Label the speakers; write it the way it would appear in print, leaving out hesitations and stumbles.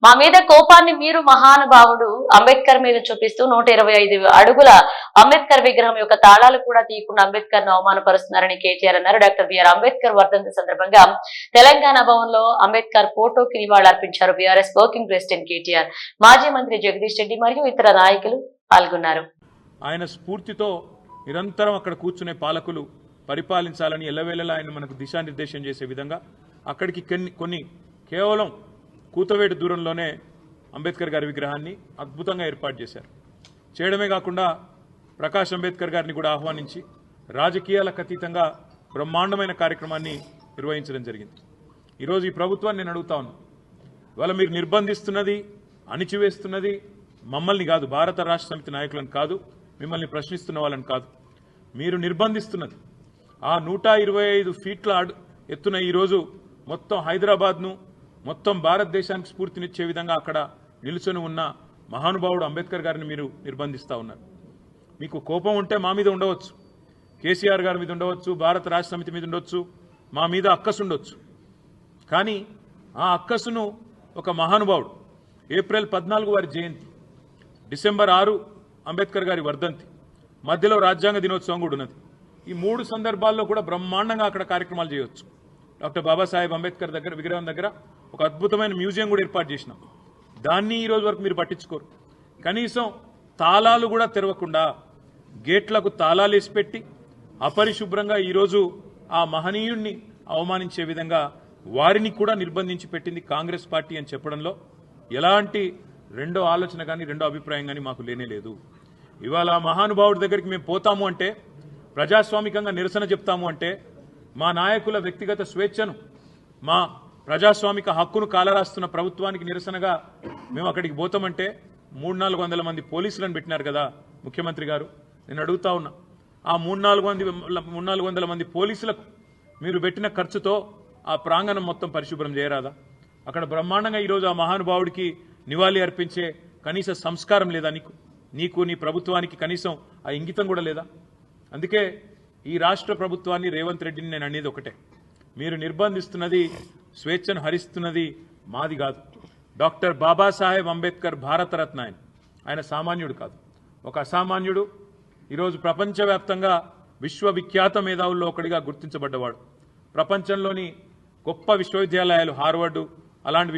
Speaker 1: మా మీద కోపాన్ని మీరు మహానుభావుడు అంబేద్కర్ మీద చూపిస్తూ 125 అడుగుల అంబేద్కర్ విగ్రహం యొక్క తాళాలు కూడా తీయకుండా అంబేద్కర్ ను అవమానపరుస్తున్నారని కేటీఆర్ అన్నారు. డాక్టర్ బిఆర్ అంబేద్కర్ వర్ధంతి సందర్భంగా తెలంగాణ భవన్ లో అంబేద్కర్ ఫోటోకి నివాళులర్పించారు. బీఆర్ఎస్ వర్కింగ్ ప్రెసిడెంట్ కేటీఆర్, మాజీ మంత్రి జగదీష్ రెడ్డి మరియు ఇతర నాయకులు పాల్గొన్నారు.
Speaker 2: ఆయన స్ఫూర్తితో నిరంతరం అక్కడ కూర్చునే పాలకులు పరిపాలించాలని ఎల్లవేళలా ఆయన మనకు దిశానిర్దేశం చేసే విధంగా అక్కడికి కొన్ని కేవలం కూతవేటు దూరంలోనే అంబేద్కర్ గారి విగ్రహాన్ని అద్భుతంగా ఏర్పాటు చేశారు. చేయడమే కాకుండా ప్రకాష్ అంబేద్కర్ గారిని కూడా ఆహ్వానించి రాజకీయాలకు అతీతంగా బ్రహ్మాండమైన కార్యక్రమాన్ని నిర్వహించడం జరిగింది. ఈరోజు ఈ ప్రభుత్వాన్ని నేను అడుగుతా ఉన్నాను, ఇవాళ మీరు నిర్బంధిస్తున్నది, అణిచివేస్తున్నది మమ్మల్ని కాదు, భారత రాష్ట్ర సమితి నాయకులను కాదు, మిమ్మల్ని ప్రశ్నిస్తున్న వాళ్ళని కాదు, మీరు నిర్బంధిస్తున్నది ఆ 125 ఫీట్ల ఎత్తున ఈరోజు మొత్తం హైదరాబాద్ను, మొత్తం భారతదేశానికి స్ఫూర్తినిచ్చే విధంగా అక్కడ నిలుచొని ఉన్న మహానుభావుడు అంబేద్కర్ గారిని మీరు నిర్బంధిస్తూ ఉన్నారు. మీకు కోపం ఉంటే మా మీద ఉండవచ్చు, కేసీఆర్ గారి మీద ఉండవచ్చు, భారత రాష్ట్ర సమితి మీద ఉండొచ్చు, మా మీద అక్కసు ఉండొచ్చు. కానీ ఆ అక్కసును ఒక మహానుభావుడు ఏప్రిల్ 14 వారి జయంతి, డిసెంబర్ 6 అంబేద్కర్ గారి వర్ధంతి, మధ్యలో రాజ్యాంగ దినోత్సవం కూడా ఉన్నది. ఈ 3 సందర్భాల్లో కూడా బ్రహ్మాండంగా అక్కడ కార్యక్రమాలు చేయవచ్చు. డాక్టర్ బాబాసాహెబ్ అంబేద్కర్ దగ్గర విగ్రహం దగ్గర ఒక అద్భుతమైన మ్యూజియం కూడా ఏర్పాటు చేసినాం. దాన్ని ఈ రోజు వరకు మీరు పట్టించుకోరు. కనీసం తాళాలు కూడా తెరవకుండా గేట్లకు తాళాలు వేసి పెట్టి అపరిశుభ్రంగా ఈరోజు ఆ మహనీయుణ్ణి అవమానించే విధంగా వారిని కూడా నిర్బంధించి పెట్టింది కాంగ్రెస్ పార్టీ అని చెప్పడంలో ఎలాంటి రెండో ఆలోచన కానీ రెండో అభిప్రాయం కానీ మాకు లేనే లేదు. ఇవాళ మహానుభావుడి దగ్గరికి మేము పోతాము అంటే, ప్రజాస్వామికంగా నిరసన చెప్తాము అంటే, మా నాయకుల వ్యక్తిగత స్వేచ్ఛను, మా ప్రజాస్వామిక హక్కును కాలరాస్తున్న ప్రభుత్వానికి నిరసనగా మేము అక్కడికి పోతామంటే 300-400 మంది పోలీసులను పెట్టినారు కదా ముఖ్యమంత్రి గారు. నేను అడుగుతా ఉన్నా, ఆ 300-400 మంది పోలీసులకు మీరు పెట్టిన ఖర్చుతో ఆ ప్రాంగణం మొత్తం పరిశుభ్రం చేయరాదా? అక్కడ బ్రహ్మాండంగా ఈరోజు ఆ మహానుభావుడికి నివాళి అర్పించే కనీస సంస్కారం లేదా? నీకు నీ ప్రభుత్వానికి కనీసం ఆ ఇంగితం కూడా లేదా? అందుకే ఈ రాష్ట్ర ప్రభుత్వాన్ని, రేవంత్ రెడ్డిని నేను అనేది ఒకటే, మీరు నిర్బంధిస్తున్నది, స్వేచ్ఛను హరిస్తున్నది మాది కాదు. డాక్టర్ బాబాసాహెబ్ అంబేద్కర్ భారతరత్న ఆయన సామాన్యుడు కాదు, ఒక అసామాన్యుడు. ఈరోజు ప్రపంచవ్యాప్తంగా విశ్వవిఖ్యాత మేధావుల్లో ఒకటిగా గుర్తించబడ్డవాడు. ప్రపంచంలోని గొప్ప విశ్వవిద్యాలయాలు, హార్వర్డ్ అలాంటి